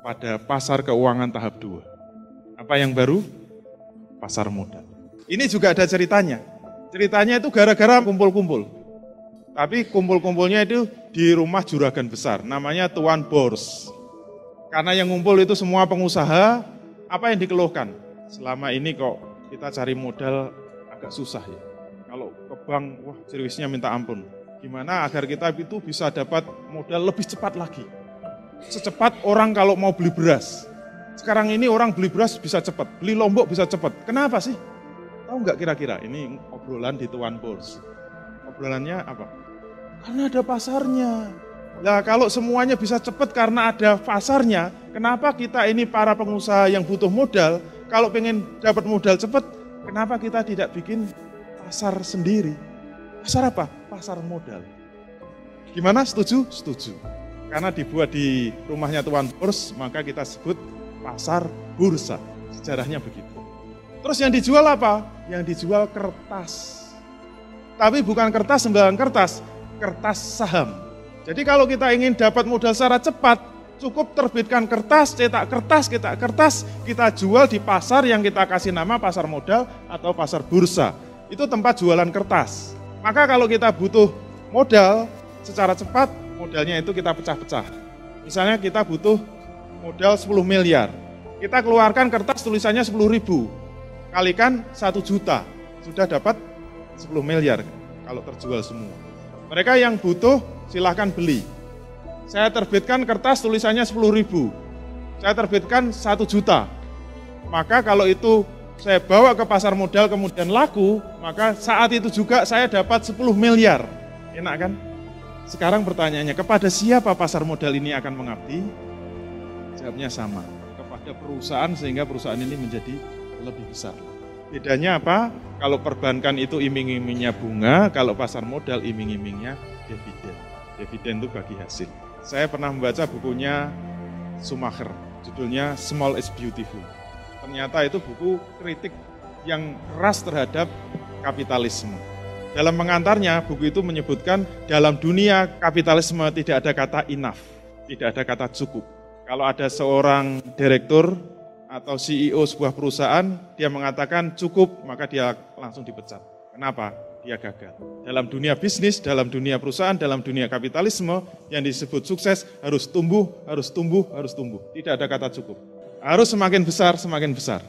pada pasar keuangan tahap 2. Apa yang baru? Pasar modal. Ini juga ada ceritanya. Ceritanya itu gara-gara kumpul-kumpul. Tapi kumpul-kumpulnya itu di rumah juragan besar, namanya Tuan Bors. Karena yang ngumpul itu semua pengusaha, apa yang dikeluhkan? Selama ini kok kita cari modal agak susah ya. Kalau ke bank, wah servisnya minta ampun. Gimana agar kita itu bisa dapat modal lebih cepat lagi? Secepat orang kalau mau beli beras. Sekarang ini orang beli beras bisa cepat, beli lombok bisa cepat. Kenapa sih? Tahu nggak kira-kira? Ini obrolan di Tuan Bors. Obrolannya apa? Karena ada pasarnya. Nah kalau semuanya bisa cepat karena ada pasarnya, kenapa kita ini para pengusaha yang butuh modal, kalau pengen dapat modal cepat, kenapa kita tidak bikin pasar sendiri? Pasar apa? Pasar modal. Gimana? Setuju? Setuju. Karena dibuat di rumahnya Tuan Bors, maka kita sebut pasar bursa. Sejarahnya begitu. Terus yang dijual apa? Yang dijual kertas. Tapi bukan kertas sembarang kertas, kertas saham. Jadi kalau kita ingin dapat modal secara cepat, cukup terbitkan kertas, cetak kertas, kita jual di pasar yang kita kasih nama pasar modal atau pasar bursa. Itu tempat jualan kertas. Maka kalau kita butuh modal secara cepat, modalnya itu kita pecah-pecah. Misalnya kita butuh modal 10 miliar. Kita keluarkan kertas tulisannya 10.000. Kalikan 1 juta. Sudah dapat 10 miliar kalau terjual semua. Mereka yang butuh silahkan beli. Saya terbitkan kertas tulisannya 10.000. Saya terbitkan 1 juta. Maka kalau itu saya bawa ke pasar modal kemudian laku, maka saat itu juga saya dapat 10 miliar. Enak kan? Sekarang pertanyaannya, kepada siapa pasar modal ini akan mengabdi? Jawabnya sama, kepada perusahaan sehingga perusahaan ini menjadi lebih besar. Bedanya apa? Kalau perbankan itu iming-imingnya bunga, kalau pasar modal iming-imingnya dividen. Dividen itu bagi hasil. Saya pernah membaca bukunya Schumacher, judulnya Small is Beautiful. Ternyata itu buku kritik yang keras terhadap kapitalisme. Dalam pengantarnya, buku itu menyebutkan dalam dunia kapitalisme tidak ada kata enough, tidak ada kata cukup. Kalau ada seorang direktur atau CEO sebuah perusahaan, dia mengatakan cukup, maka dia langsung dipecat. Kenapa? Dia gagal. Dalam dunia bisnis, dalam dunia perusahaan, dalam dunia kapitalisme, yang disebut sukses harus tumbuh, harus tumbuh, harus tumbuh. Tidak ada kata cukup. Harus semakin besar, semakin besar.